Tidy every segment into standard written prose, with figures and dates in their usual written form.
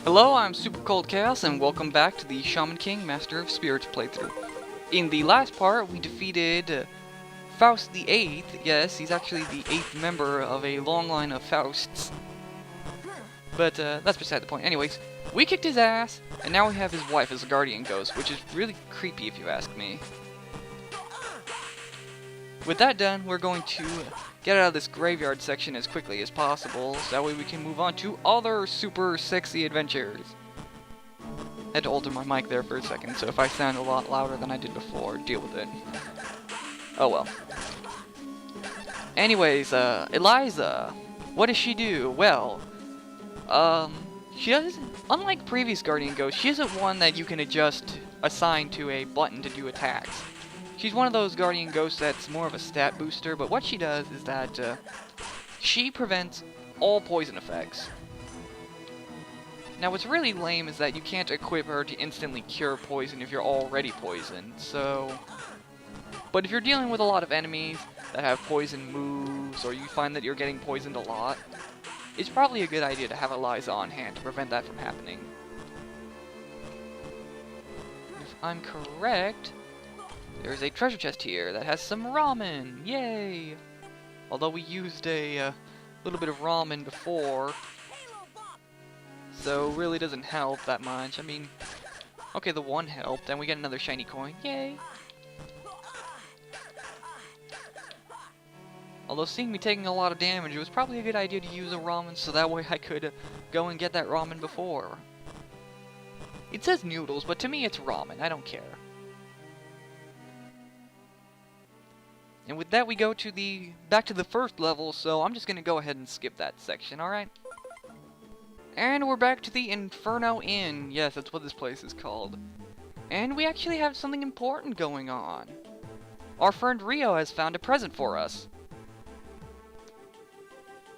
Hello, I'm Super Cold Chaos, and welcome back to the Shaman King Master of Spirits playthrough. In the last part, we defeated Faust the 8th. Yes, he's actually the 8th member of a long line of Fausts. But that's beside the point. Anyways, we kicked his ass, and now we have his wife as a guardian ghost, which is really creepy if you ask me. With that done, we're going to get out of this graveyard section as quickly as possible, so that way we can move on to other super sexy adventures. Had to alter my mic there for a second, so if I sound a lot louder than I did before, deal with it. Oh well. Anyways, Eliza, what does she do? Well, she doesn't, unlike previous Guardian Ghosts, she isn't one that you can assign to a button to do attacks. She's one of those Guardian Ghosts that's more of a stat booster, but what she does is that she prevents all poison effects. Now what's really lame is that you can't equip her to instantly cure poison if you're already poisoned, so... But if you're dealing with a lot of enemies that have poison moves, or you find that you're getting poisoned a lot, it's probably a good idea to have Eliza on hand to prevent that from happening. If I'm correct... There's a treasure chest here that has some ramen! Yay! Although we used a little bit of ramen before, so really doesn't help that much. I mean, okay, the one helped, and we get another shiny coin. Yay! Although seeing me taking a lot of damage, it was probably a good idea to use a ramen so that way I could go and get that ramen before. It says noodles, but to me it's ramen. I don't care. And with that, we go to back to the first level, so I'm just gonna go ahead and skip that section, alright? And we're back to the Inferno Inn. Yes, that's what this place is called. And we actually have something important going on. Our friend Rio has found a present for us.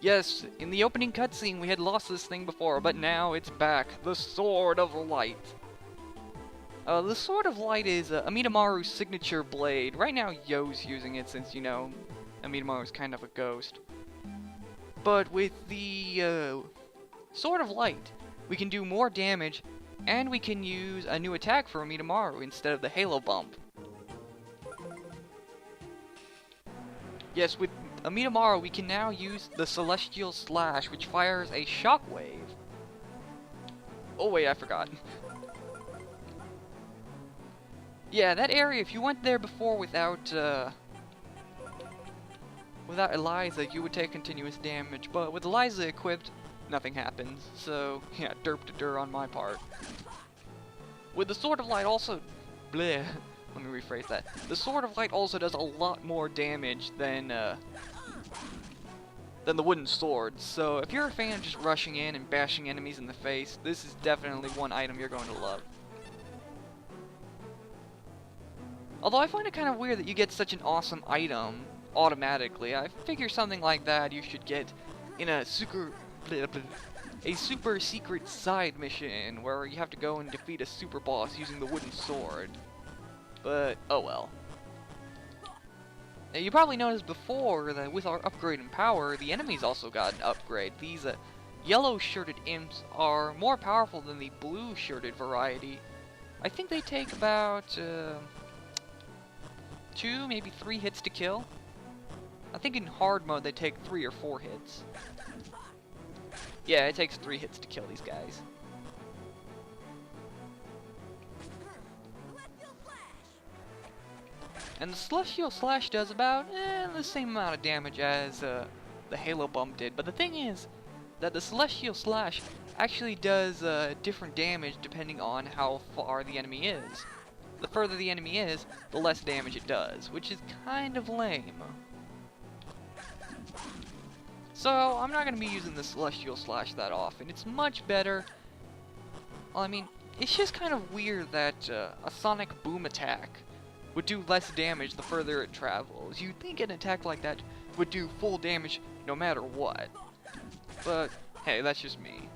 Yes, in the opening cutscene we had lost this thing before, but now it's back. The Sword of Light. The Sword of Light is Amidamaru's signature blade. Right now, Yo's using it since, you know, Amidamaru's kind of a ghost. But with the Sword of Light, we can do more damage, and we can use a new attack for Amidamaru instead of the Halo Bump. Yes, with Amidamaru, we can now use the Celestial Slash, which fires a shockwave. Oh wait, I forgot. Yeah, that area, if you went there before without Eliza, you would take continuous damage, but with Eliza equipped, nothing happens. So, yeah, derp to dur on my part. With the Sword of Light also... bleh, let me rephrase that. The Sword of Light also does a lot more damage than the wooden sword, so if you're a fan of just rushing in and bashing enemies in the face, this is definitely one item you're going to love. Although I find it kind of weird that you get such an awesome item automatically. I figure something like that you should get in a super secret side mission where you have to go and defeat a super boss using the wooden sword. But, oh well. Now, you probably noticed before that with our upgrade in power, the enemies also got an upgrade. These yellow-shirted imps are more powerful than the blue-shirted variety. I think they take about... 2, maybe 3 hits to kill. I think in hard mode they take 3 or 4 hits. Yeah, it takes 3 hits to kill these guys. And the Celestial Slash does about the same amount of damage as the Halo Bump did. But the thing is that the Celestial Slash actually does different damage depending on how far the enemy is. The further the enemy is, the less damage it does, which is kind of lame. So, I'm not going to be using the Celestial Slash that often. It's much better. Well, I mean, it's just kind of weird that a Sonic Boom attack would do less damage the further it travels. You'd think an attack like that would do full damage no matter what. But, hey, that's just me.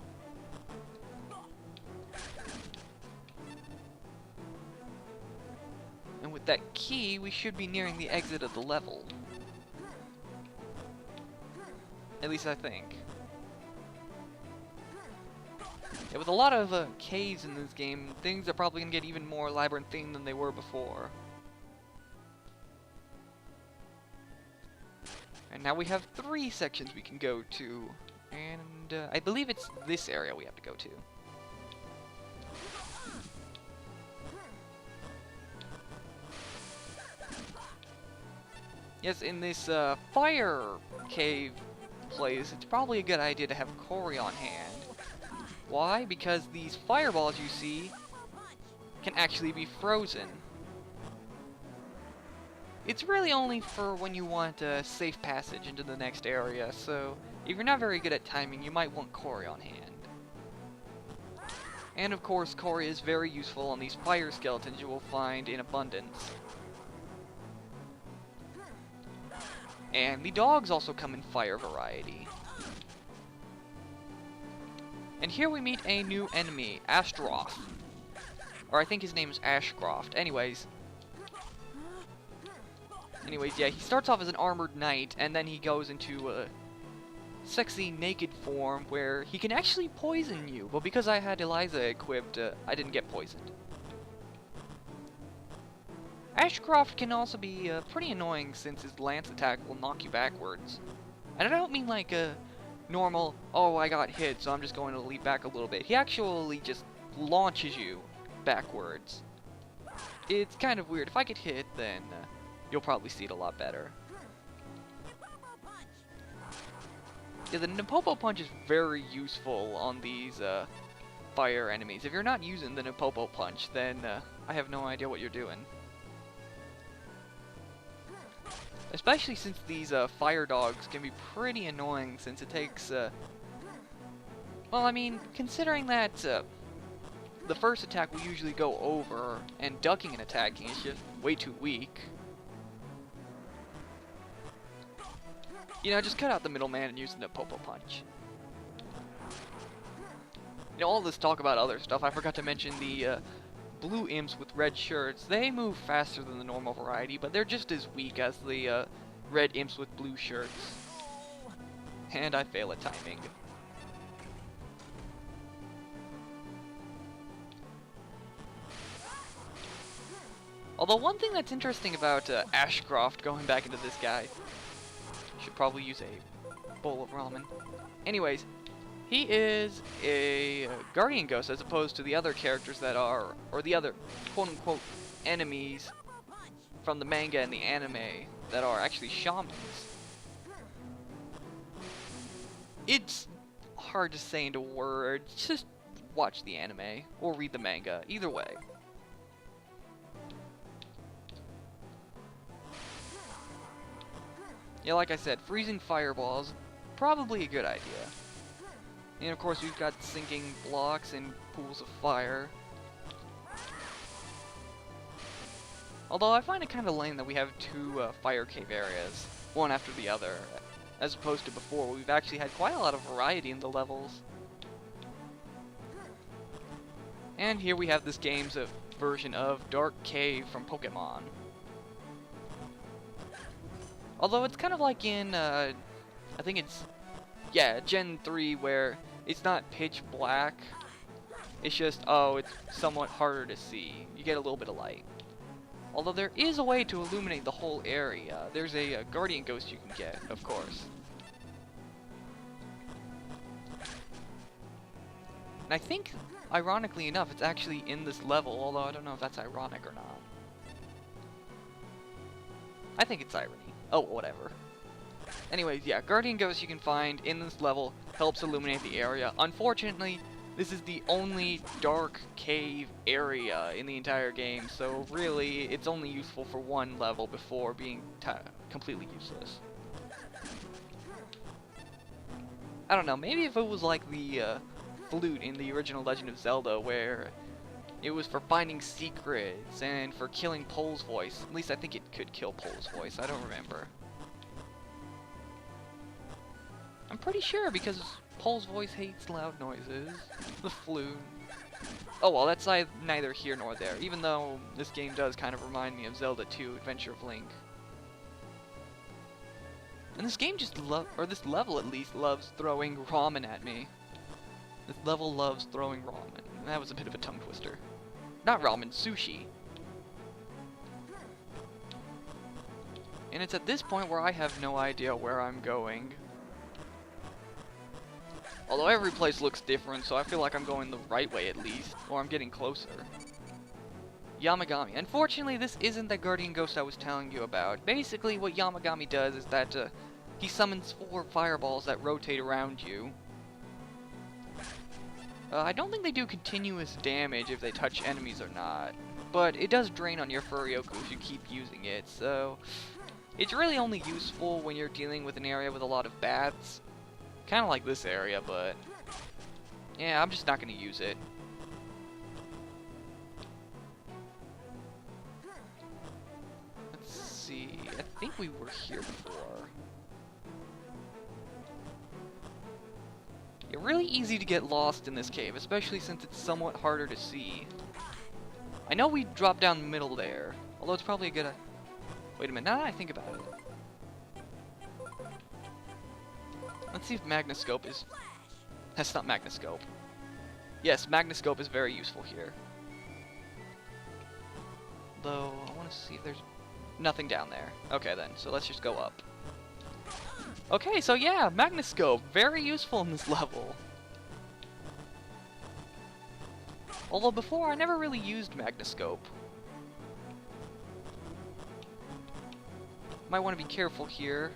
And with that key, we should be nearing the exit of the level. At least I think. Yeah, with a lot of caves in this game, things are probably going to get even more labyrinthine than they were before. And now we have 3 sections we can go to. And I believe it's this area we have to go to. Yes, in this fire cave place, it's probably a good idea to have Corey on hand. Why? Because these fireballs you see can actually be frozen. It's really only for when you want a safe passage into the next area, so if you're not very good at timing, you might want Corey on hand. And of course, Corey is very useful on these fire skeletons you will find in abundance. And the dogs also come in fire variety. And here we meet a new enemy, Ashtroth. Or I think his name is Ashcroft. Anyways, yeah, he starts off as an armored knight, and then he goes into a sexy naked form where he can actually poison you. But because I had Eliza equipped, I didn't get poisoned. Ashcroft can also be pretty annoying since his lance attack will knock you backwards. And I don't mean like a normal, oh I got hit so I'm just going to leap back a little bit. He actually just launches you backwards. It's kind of weird. If I get hit, then you'll probably see it a lot better. Yeah, the Napopo Punch is very useful on these fire enemies. If you're not using the Napopo Punch, then I have no idea what you're doing. Especially since these fire dogs can be pretty annoying since it takes, well, I mean, considering that the first attack will usually go over, and ducking and attacking is just way too weak. You know, just cut out the middleman and use the Napopo Punch. You know, all this talk about other stuff, I forgot to mention the blue imps with red shirts. They move faster than the normal variety, but they're just as weak as the red imps with blue shirts. And I fail at timing. Although one thing that's interesting about Ashcroft, going back into this guy, should probably use a bowl of ramen. Anyways, he is a guardian ghost as opposed to the other characters that are, or the other quote-unquote enemies from the manga and the anime that are actually shamans. It's hard to say into words, just watch the anime or read the manga, either way. Yeah, like I said, freezing fireballs, probably a good idea. And of course we've got sinking blocks and pools of fire. Although I find it kind of lame that we have 2 fire cave areas, one after the other, as opposed to before where we've actually had quite a lot of variety in the levels. And here we have this game's version of Dark Cave from Pokemon. Although it's kind of like in, I think it's, yeah, Gen 3, where it's not pitch black. It's just, oh, it's somewhat harder to see. You get a little bit of light. Although there is a way to illuminate the whole area. There's a guardian ghost you can get, of course. And I think, ironically enough, it's actually in this level, although I don't know if that's ironic or not. I think it's irony. Oh, whatever. Anyways, yeah, guardian ghosts you can find in this level helps illuminate the area. Unfortunately, this is the only dark cave area in the entire game, so really, it's only useful for one level before being completely useless. I don't know, maybe if it was like the flute in the original Legend of Zelda, where it was for finding secrets and for killing Pole's voice. At least I think it could kill Pole's voice, I don't remember. I'm pretty sure because Pole's voice hates loud noises. The flute. Oh well, that's neither here nor there, even though this game does kind of remind me of Zelda 2, Adventure of Link. And this game just this level at least, loves throwing ramen at me. This level loves throwing ramen. That was a bit of a tongue twister. Not ramen, sushi. And it's at this point where I have no idea where I'm going. Although every place looks different, so I feel like I'm going the right way at least. Or I'm getting closer. Yamagami. Unfortunately, this isn't the guardian ghost I was telling you about. Basically, what Yamagami does is that he summons 4 fireballs that rotate around you. I don't think they do continuous damage if they touch enemies or not. But it does drain on your Furyoku if you keep using it, so... It's really only useful when you're dealing with an area with a lot of bats. Kind of like this area, but... Yeah, I'm just not going to use it. Let's see... I think we were here before. It's really easy to get lost in this cave, especially since it's somewhat harder to see. I know we dropped down the middle there, although it's probably a good... Wait a minute, now that I think about it. Let's see if Magnoscope is... That's not Magnoscope. Yes, Magnoscope is very useful here. Though, I want to see if there's... Nothing down there. Okay then, so let's just go up. Okay, so yeah, Magnoscope, very useful in this level. Although before, I never really used Magnoscope. Might want to be careful here,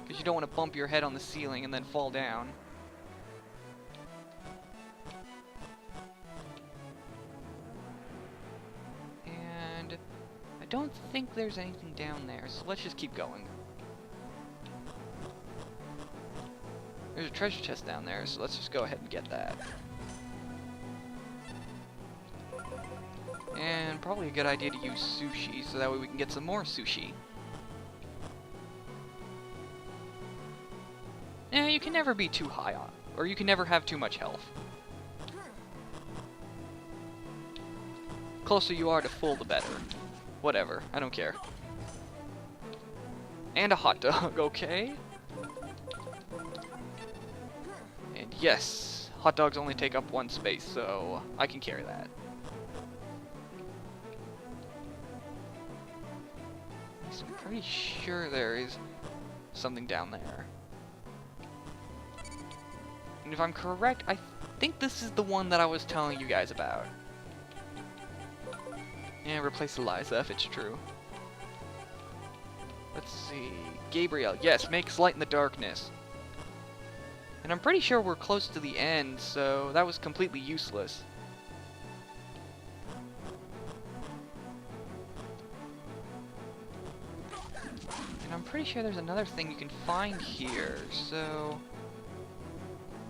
because you don't want to bump your head on the ceiling and then fall down. And I don't think there's anything down there, so let's just keep going. There's a treasure chest down there, so let's just go ahead and get that. And probably a good idea to use sushi, so that way we can get some more sushi. Eh, you can never be too high on, or you can never have too much health. Closer you are to full, the better. Whatever, I don't care. And a hot dog, okay? And yes, hot dogs only take up 1 space, so I can carry that. So I'm pretty sure there is something down there. And if I'm correct, I think this is the one that I was telling you guys about. Yeah, replace Eliza if it's true. Let's see. Gabriel, yes, makes light in the darkness. And I'm pretty sure we're close to the end, so that was completely useless. And I'm pretty sure there's another thing you can find here, so...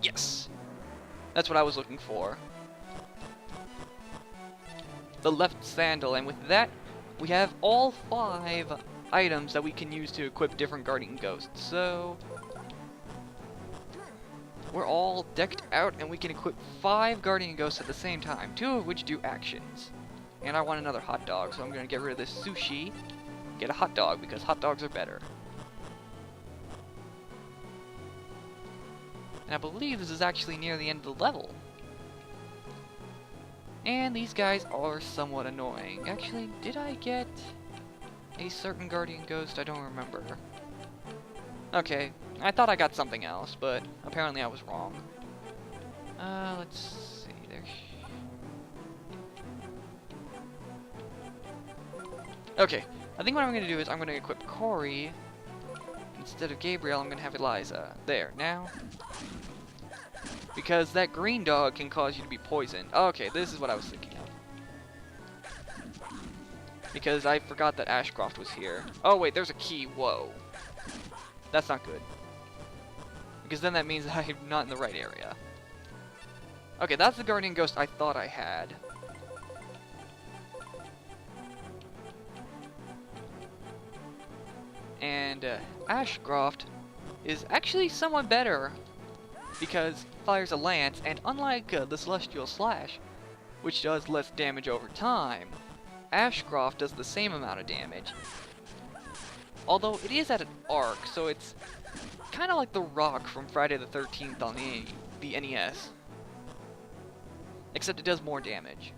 Yes! That's what I was looking for. The left sandal, and with that, we have all 5 items that we can use to equip different guardian ghosts, so... We're all decked out, and we can equip 5 guardian ghosts at the same time, 2 of which do actions. And I want another hot dog, so I'm gonna get rid of this sushi, get a hot dog, because hot dogs are better. And I believe this is actually near the end of the level. And these guys are somewhat annoying. Actually, did I get a certain guardian ghost? I don't remember. Okay, I thought I got something else, but apparently I was wrong. Let's see, there's... Okay, I think what I'm gonna do is I'm gonna equip Corey. Instead of Gabriel, I'm gonna have Eliza. There, now... Because that green dog can cause you to be poisoned. Okay, this is what I was thinking of. Because I forgot that Ashcroft was here. Oh wait, there's a key. Whoa. That's not good. Because then that means that I'm not in the right area. Okay, that's the guardian ghost I thought I had. And Ashcroft is actually somewhat better. Because it fires a lance, and unlike the Celestial Slash, which does less damage over time, Ashcroft does the same amount of damage. Although it is at an arc, so it's kind of like the Rock from Friday the 13th on the NES. except it does more damage.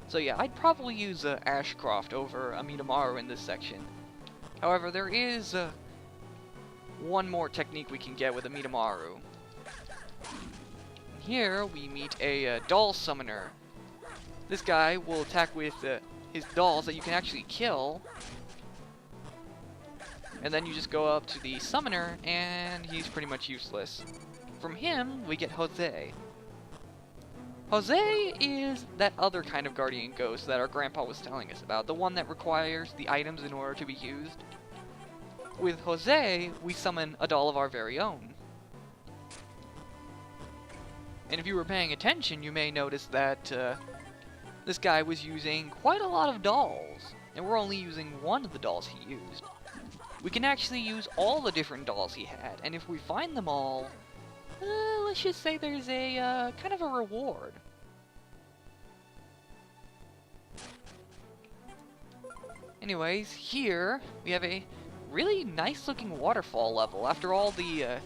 So yeah, I'd probably use Ashcroft over Amidamaru in this section. However, there is one more technique we can get with Amidamaru. Here we meet a doll summoner. This guy will attack with his dolls that you can actually kill. And then you just go up to the summoner and he's pretty much useless. From him, we get Jose. Jose is that other kind of guardian ghost that our grandpa was telling us about, the one that requires the items in order to be used. With Jose, we summon a doll of our very own. And if you were paying attention, you may notice that this guy was using quite a lot of dolls, and we're only using one of the dolls he used. We can actually use all the different dolls he had, and if we find them all, let's just say there's a kind of a reward. Anyways, here we have a really nice looking waterfall level. After all the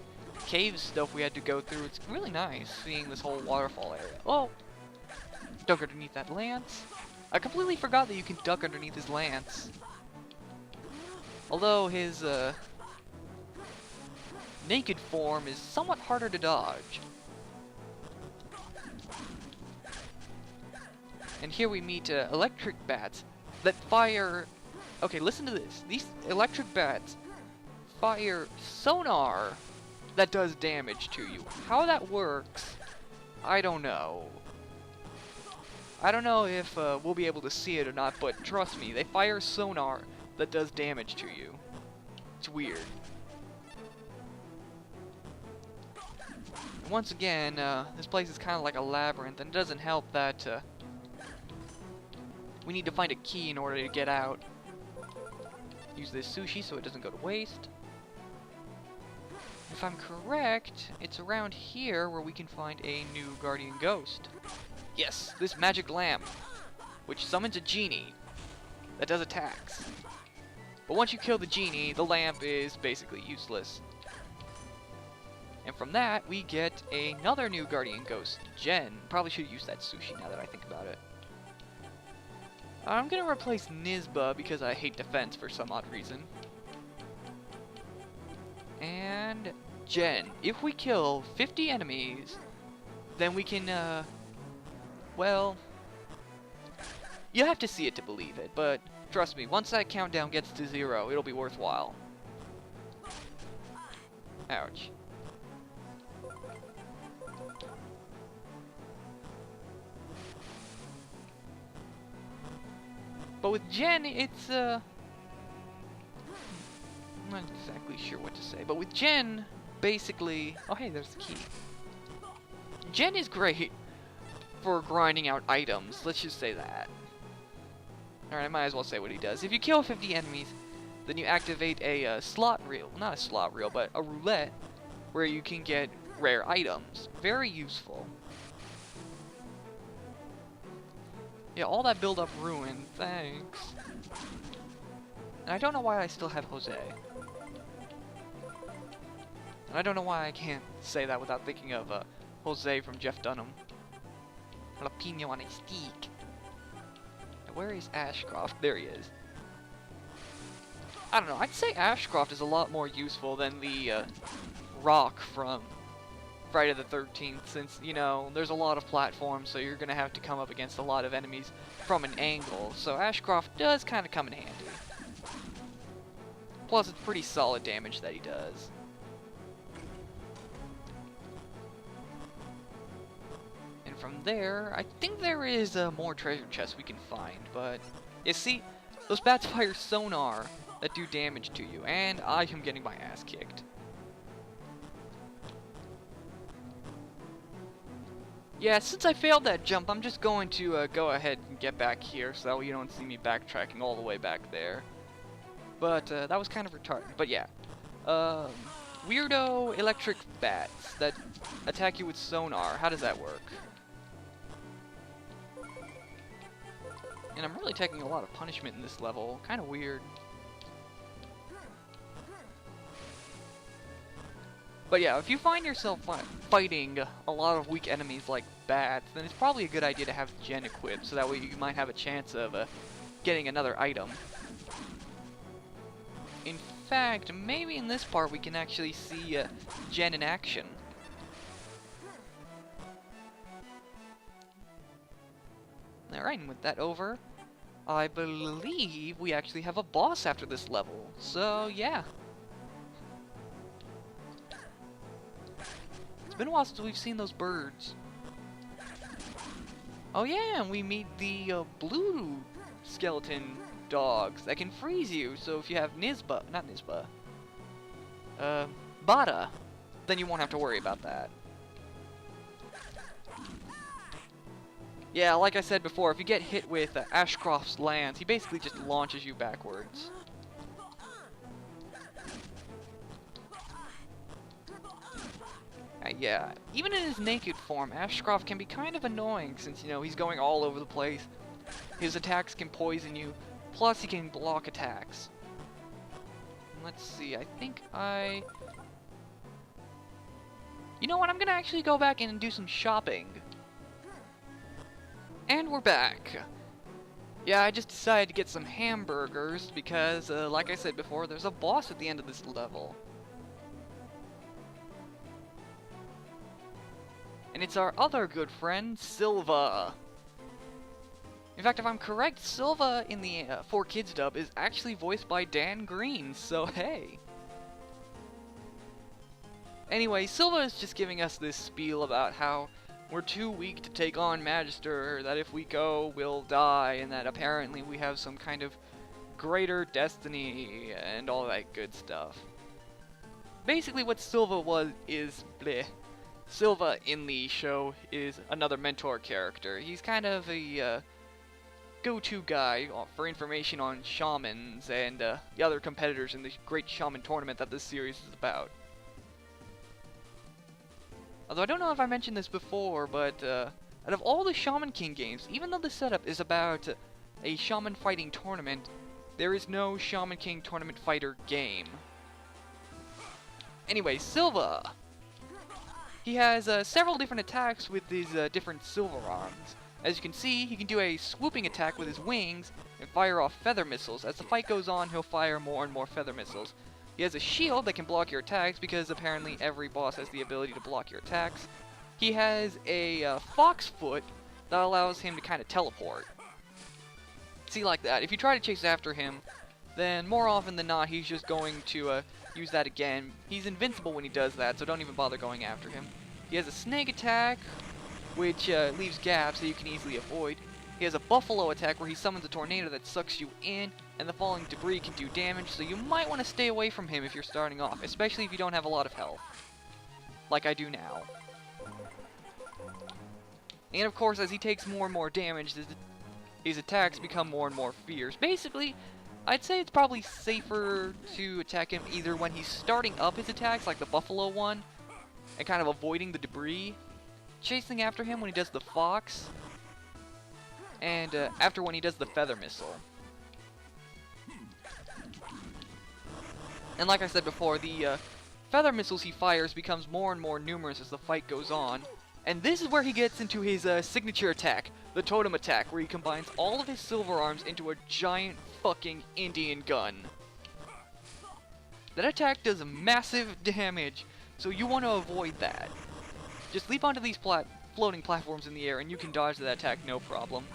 cave stuff we had to go through, it's really nice seeing this whole waterfall area. Oh! Duck underneath that lance. I completely forgot that you can duck underneath his lance. Although his naked form is somewhat harder to dodge. And here we meet electric bats that fire... Okay, listen to this. These electric bats fire sonar that does damage to you. How that works, I don't know. I don't know if we'll be able to see it or not, but trust me, they fire sonar that does damage to you. It's weird. And once again, this place is kind of like a labyrinth, and it doesn't help that we need to find a key in order to get out. Use this sushi so it doesn't go to waste. If I'm correct, it's around here where we can find a new guardian ghost. Yes, this magic lamp, which summons a genie that does attacks. But once you kill the genie, the lamp is basically useless. And from that, we get another new guardian ghost, Jen. Probably should use that sushi now that I think about it. I'm gonna replace Nizba because I hate defense for some odd reason. And Jen. If we kill 50 enemies, then we can, well, you have to see it to believe it, but trust me, once that countdown gets to 0, it'll be worthwhile. Ouch. But with Jen, it's, I'm not exactly sure what to say, but with Jen, basically... Oh, hey, there's the key. Jen is great for grinding out items, let's just say that. Alright, I might as well say what he does. If you kill 50 enemies, then you activate a slot reel. Not a slot reel, but a roulette, where you can get rare items. Very useful. Yeah, all that build-up ruined, thanks. And I don't know why I still have Jose. And I don't know why I can't say that without thinking of Jose from Jeff Dunham. Jalapeno on a stick. Now, where is Ashcroft? There he is. I don't know, I'd say Ashcroft is a lot more useful than the rock from Friday the 13th, since, you know, there's a lot of platforms, so you're gonna have to come up against a lot of enemies from an angle, so Ashcroft does kind of come in handy. Plus, it's pretty solid damage that he does. And from there, I think there is more treasure chests we can find, but you see, those bats fire sonar that do damage to you, and I am getting my ass kicked. Yeah, since I failed that jump, I'm just going to go ahead and get back here so you don't see me backtracking all the way back there. But that was kind of retarded. But yeah, weirdo electric bats that attack you with sonar. How does that work? And I'm really taking a lot of punishment in this level. Kind of weird. But yeah, if you find yourself fighting a lot of weak enemies like bats, then it's probably a good idea to have Gen equipped, so that way you might have a chance of getting another item. In fact, maybe in this part we can actually see Gen in action. Alright, and with that over, I believe we actually have a boss after this level, so yeah. It's been a while since we've seen those birds. Oh yeah, and we meet the blue skeleton dogs that can freeze you, so if you have Bada, then you won't have to worry about that. Yeah, like I said before, if you get hit with Ashcroft's lance, he basically just launches you backwards. Yeah, even in his naked form, Ashcroft can be kind of annoying since, you know, he's going all over the place. His attacks can poison you, plus he can block attacks. Let's see, I think you know what, I'm gonna actually go back in and do some shopping. And we're back. Yeah, I just decided to get some hamburgers because, like I said before, there's a boss at the end of this level. And it's our other good friend, Silva. In fact, if I'm correct, Silva in the 4Kids dub is actually voiced by Dan Green, so hey. Anyway, Silva is just giving us this spiel about how we're too weak to take on Magister, that if we go, we'll die, and that apparently we have some kind of greater destiny, and all that good stuff. Basically what Silva is bleh. Silva in the show is another mentor character. He's kind of a go-to guy for information on shamans and the other competitors in the great shaman tournament that this series is about. Although I don't know if I mentioned this before, but out of all the Shaman King games, even though the setup is about a shaman fighting tournament, there is no Shaman King tournament fighter game. Anyway, Silva! He has several different attacks with his different silver arms. As you can see, he can do a swooping attack with his wings and fire off feather missiles. As the fight goes on, he'll fire more and more feather missiles. He has a shield that can block your attacks because apparently every boss has the ability to block your attacks. He has a fox foot that allows him to kind of teleport. See, like that. If you try to chase after him, then more often than not, he's just going to use that again. He's invincible when he does that, so don't even bother going after him. He has a snake attack, which leaves gaps that you can easily avoid. He has a buffalo attack where he summons a tornado that sucks you in, and the falling debris can do damage, so you might want to stay away from him if you're starting off, especially if you don't have a lot of health. Like I do now. And of course, as he takes more and more damage, his attacks become more and more fierce. Basically, I'd say it's probably safer to attack him either when he's starting up his attacks, like the buffalo one, and kind of avoiding the debris, chasing after him when he does the fox, and after when he does the feather missile. And like I said before, the feather missiles he fires becomes more and more numerous as the fight goes on. And this is where he gets into his signature attack, the totem attack, where he combines all of his silver arms into a giant fucking Indian gun. That attack does massive damage, so you want to avoid that. Just leap onto these floating platforms in the air and you can dodge that attack no problem.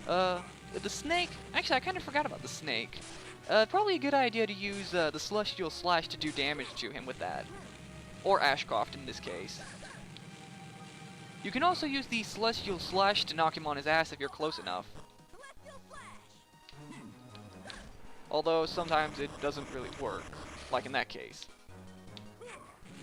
The snake, actually I kind of forgot about the snake. Probably a good idea to use the Celestial Slash to do damage to him with that. Or Ashcroft in this case. You can also use the Celestial Slash to knock him on his ass if you're close enough. Although sometimes it doesn't really work, like in that case.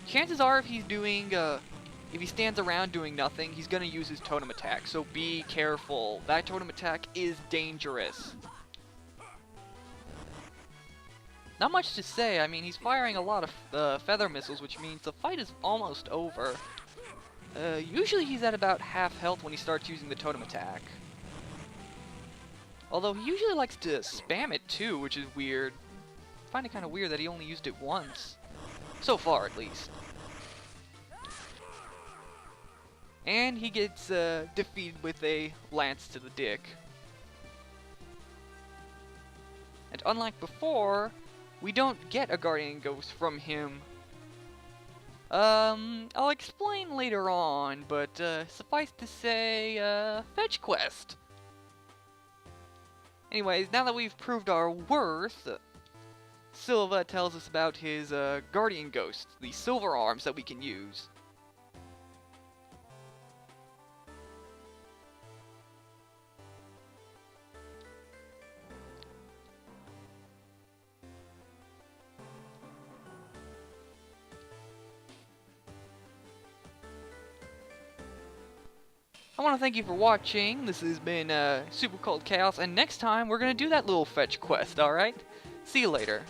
Chances are if he's doing, if he stands around doing nothing, he's gonna use his totem attack, so be careful. That totem attack is dangerous. Not much to say, I mean, he's firing a lot of feather missiles, which means the fight is almost over. Usually he's at about half health when he starts using the totem attack. Although he usually likes to spam it too, which is weird. I find it kind of weird that he only used it once. So far, at least. and he gets defeated with a lance to the dick. And unlike before, we don't get a guardian ghost from him. I'll explain later on, but suffice to say, fetch quest. Anyways, now that we've proved our worth, Silva tells us about his guardian ghost, the silver arms that we can use. I want to thank you for watching. This has been Super Cold Chaos, and next time we're going to do that little fetch quest, alright? See you later.